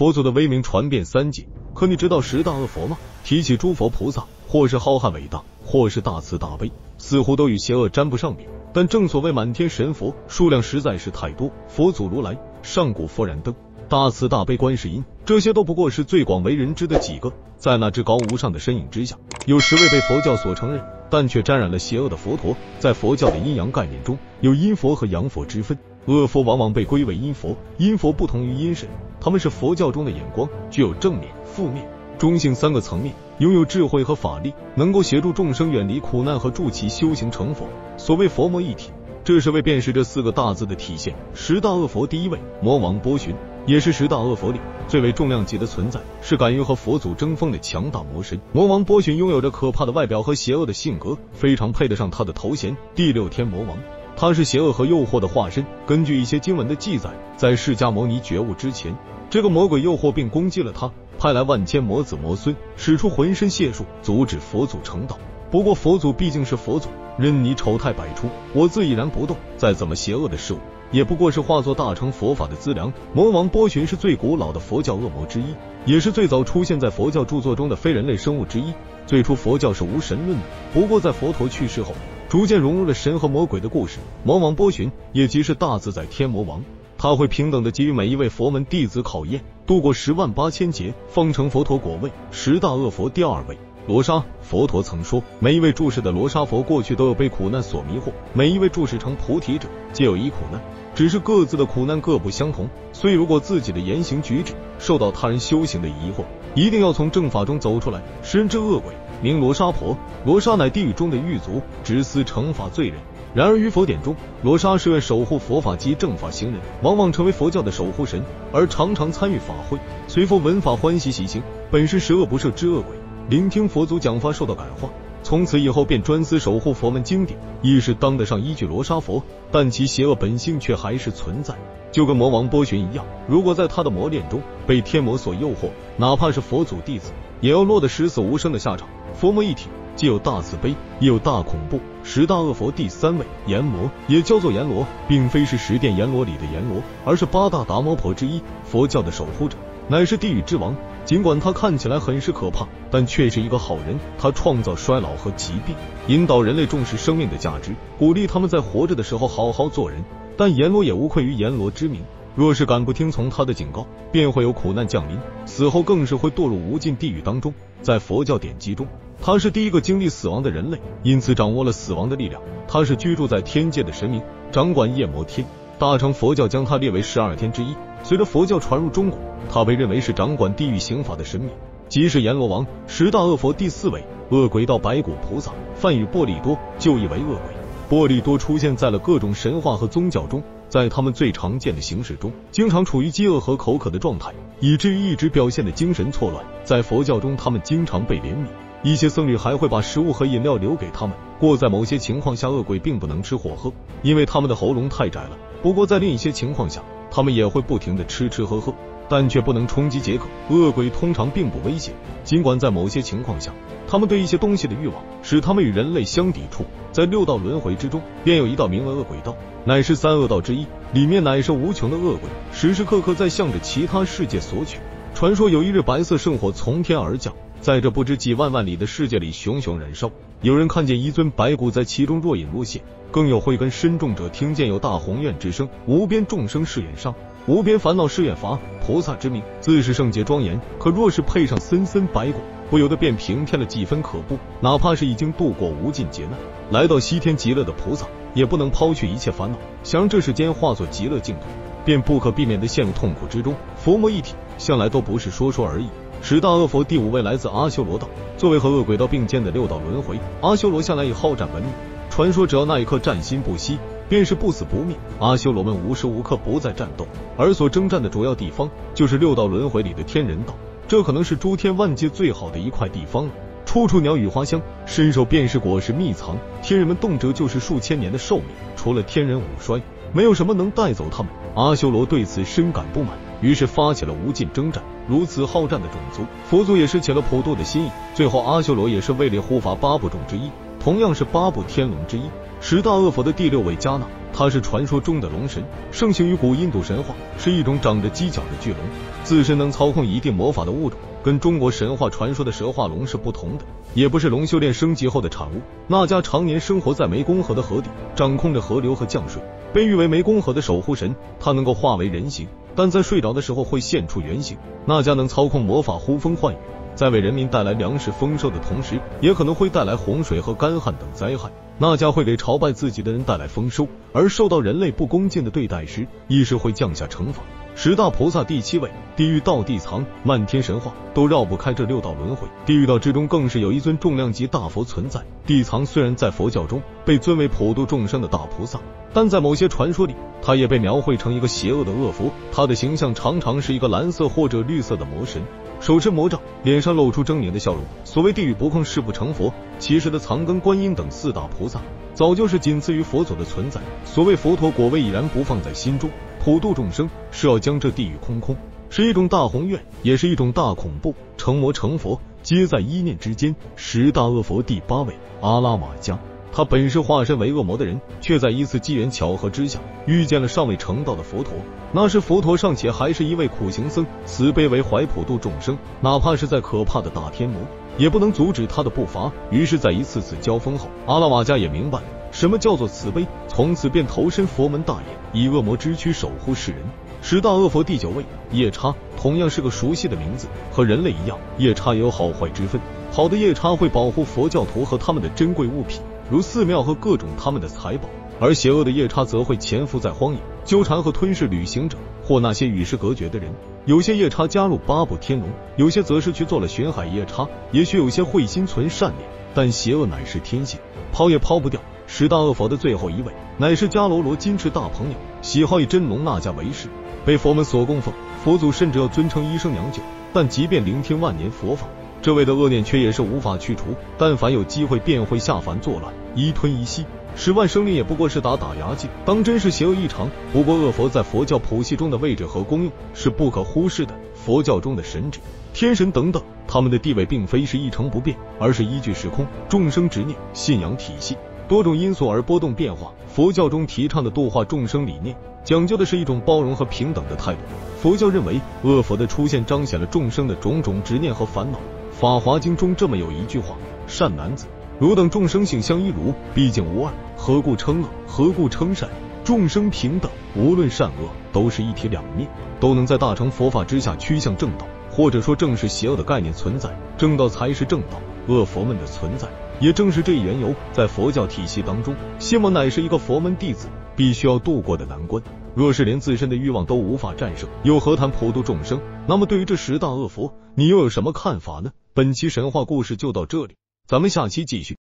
佛祖的威名传遍三界。可你知道十大恶佛吗？提起诸佛菩萨，或是浩瀚伟大，或是大慈大悲，似乎都与邪恶沾不上边。但正所谓满天神佛，数量实在是太多。佛祖如来、上古佛燃灯、大慈大悲观世音，这些都不过是最广为人知的几个。在那至高无上的身影之下，有10位被佛教所承认，但却沾染了邪恶的佛陀。在佛教的阴阳概念中，有阴佛和阳佛之分。恶佛往往被归为阴佛，阴佛不同于阴神，他们是佛教中的眼光，具有正面、负面、中性3个层面，拥有智慧和法力，能够协助众生远离苦难和助其修行成佛。所谓佛魔一体，这是为辨识这4个大字的体现。10大恶佛第1位，魔王波旬，也是10大恶佛里最为重量级的存在，是敢于和佛祖争锋的强大魔神。魔王波旬拥有着可怕的外表和邪恶的性格，非常配得上他的头衔第6天魔王。他是邪恶和诱惑的化身。根据一些经文的记载，在释迦牟尼觉悟之前，这个魔鬼诱惑并攻击了他，派来万千魔子魔孙，使出浑身解数，阻止佛祖成道。不过佛祖毕竟是佛祖，任你丑态百出，我自已然不动。再怎么邪恶的事物，也不过是化作大乘佛法的资粮。魔王波旬是最古老的佛教恶魔之一，也是最早出现在佛教著作中的非人类生物之一。最初佛教是无神论的，不过在佛陀去世后，逐渐融入了神和魔鬼的故事。魔王波旬也即是大自在天魔王，他会平等地给予每一位佛门弟子考验，度过108000劫，方成佛陀果位。10大恶佛第2位，罗刹。佛陀曾说，每一位注视的罗刹佛过去都有被苦难所迷惑，每一位注视成菩提者皆有一苦难，只是各自的苦难各不相同。所以如果自己的言行举止受到他人修行的疑惑，一定要从正法中走出来。食人之恶鬼名罗刹婆，罗刹乃地狱中的狱卒，执司惩罚罪人。然而于佛典中，罗刹是愿守护佛法及正法行人，往往成为佛教的守护神，而常常参与法会，随佛闻法欢喜喜行，本是十恶不赦之恶鬼。聆听佛祖讲法受到感化，从此以后便专司守护佛门经典，亦是当得上依据罗刹佛，但其邪恶本性却还是存在。就跟魔王波旬一样，如果在他的磨练中被天魔所诱惑，哪怕是佛祖弟子，也要落得十死无生的下场。佛魔一体，既有大慈悲，也有大恐怖。10大恶佛第3位，阎魔，也叫做阎罗，并非是10殿阎罗里的阎罗，而是8大达摩婆之一，佛教的守护者，乃是地狱之王。尽管他看起来很是可怕，但却是一个好人。他创造衰老和疾病，引导人类重视生命的价值，鼓励他们在活着的时候好好做人。但阎罗也无愧于阎罗之名，若是敢不听从他的警告，便会有苦难降临，死后更是会堕入无尽地狱当中。在佛教典籍中，他是第一个经历死亡的人类，因此掌握了死亡的力量。他是居住在天界的神明，掌管夜魔天。大乘佛教将他列为12天之一。随着佛教传入中国，他被认为是掌管地狱刑法的神明，即是阎罗王。10大恶佛第4位，恶鬼道白骨菩萨，梵语波利多，就译为恶鬼。波利多出现在了各种神话和宗教中，在他们最常见的形式中，经常处于饥饿和口渴的状态，以至于一直表现的精神错乱。在佛教中，他们经常被怜悯，一些僧侣还会把食物和饮料留给他们。不过在某些情况下，恶鬼并不能吃或喝，因为他们的喉咙太窄了。不过在另一些情况下，他们也会不停地吃吃喝喝，但却不能充饥解渴。恶鬼通常并不危险，尽管在某些情况下，他们对一些东西的欲望使他们与人类相抵触。在6道轮回之中，便有一道名为恶鬼道，乃是3恶道之一，里面乃是无穷的恶鬼，时时刻刻在向着其他世界索取。传说有一日，白色圣火从天而降，在这不知几万万里的世界里熊熊燃烧。有人看见一尊白骨在其中若隐若现，更有慧根深重者听见有大宏愿之声，无边众生是愿上，无边烦恼是愿乏。菩萨之名，自是圣洁庄严，可若是配上森森白骨，不由得便平添了几分可怖。哪怕是已经度过无尽劫难，来到西天极乐的菩萨，也不能抛去一切烦恼，想让这世间化作极乐净土，便不可避免地陷入痛苦之中。佛魔一体，向来都不是说说而已。10大恶佛第5位来自阿修罗道，作为和恶鬼道并肩的6道轮回，阿修罗向来以好战闻名。传说只要那一刻战心不息，便是不死不灭。阿修罗们无时无刻不在战斗，而所征战的主要地方就是6道轮回里的天人道，这可能是诸天万界最好的一块地方了。处处鸟语花香，伸手便是果实蜜藏，天人们动辄就是数千年的寿命，除了天人五衰，没有什么能带走他们。阿修罗对此深感不满，于是发起了无尽征战。如此好战的种族，佛祖也是起了普渡的心意。最后阿修罗也是位列护法8部众之一，同样是8部天龙之一。十大恶佛的第6位迦那，他是传说中的龙神，盛行于古印度神话，是一种长着犄角的巨龙，自身能操控一定魔法的物种，跟中国神话传说的蛇化龙是不同的，也不是龙修炼升级后的产物。那迦常年生活在湄公河的河底，掌控着河流和降水，被誉为湄公河的守护神。他能够化为人形，但在睡着的时候会现出原形。那迦能操控魔法呼风唤雨，在为人民带来粮食丰收的同时，也可能会带来洪水和干旱等灾害。那迦会给朝拜自己的人带来丰收，而受到人类不恭敬的对待时，亦是会降下惩罚。十大菩萨第7位，地狱道地藏，漫天神话都绕不开这6道轮回。地狱道之中更是有一尊重量级大佛存在。地藏虽然在佛教中被尊为普度众生的大菩萨，但在某些传说里，他也被描绘成一个邪恶的恶佛。他的形象常常是一个蓝色或者绿色的魔神，手持魔杖，脸上露出狰狞的笑容。所谓地狱不空誓不成佛，其实的藏根观音等4大菩萨早就是仅次于佛祖的存在。所谓佛陀果位已然不放在心中，普度众生是要将这地狱空，是一种大宏愿，也是一种大恐怖。成魔成佛皆在一念之间。十大恶佛第8位，阿拉玛迦，他本是化身为恶魔的人，却在一次机缘巧合之下遇见了尚未成道的佛陀。那时佛陀尚且还是一位苦行僧，慈悲为怀，普度众生，哪怕是在可怕的大天魔也不能阻止他的步伐。于是在一次次交锋后，阿拉玛迦也明白了什么叫做慈悲，从此便投身佛门大业，以恶魔之躯守护世人。十大恶佛第9位，夜叉，同样是个熟悉的名字。和人类一样，夜叉也有好坏之分。好的夜叉会保护佛教徒和他们的珍贵物品，如寺庙和各种他们的财宝，而邪恶的夜叉则会潜伏在荒野，纠缠和吞噬旅行者或那些与世隔绝的人。有些夜叉加入8部天龙，有些则是去做了巡海夜叉。也许有些会心存善念，但邪恶乃是天性，抛也抛不掉。十大恶佛的最后一位，乃是迦楼罗金翅大鹏鸟，喜好以真龙那迦为师，被佛们所供奉。佛祖甚至要尊称医生娘舅，但即便聆听万年佛法，这位的恶念却也是无法去除，但凡有机会便会下凡作乱，一吞一吸，10万生灵也不过是打牙祭，当真是邪恶异常。不过恶佛在佛教谱系中的位置和功用是不可忽视的，佛教中的神祇、天神等等，他们的地位并非是一成不变，而是依据时空、众生执念、信仰体系多种因素而波动变化。佛教中提倡的度化众生理念，讲究的是一种包容和平等的态度。佛教认为恶佛的出现彰显了众生的种种执念和烦恼。法华经中这么有一句话：善男子，汝等众生性相一如，毕竟无二，何故称恶，何故称善？众生平等，无论善恶都是一体两面，都能在大乘佛法之下趋向正道。或者说正是邪恶的概念存在，正道才是正道，恶佛们的存在也正是这一缘由。在佛教体系当中，信望乃是一个佛门弟子必须要度过的难关，若是连自身的欲望都无法战胜，又何谈普度众生？那么对于这10大恶佛，你又有什么看法呢？本期神话故事就到这里，咱们下期继续。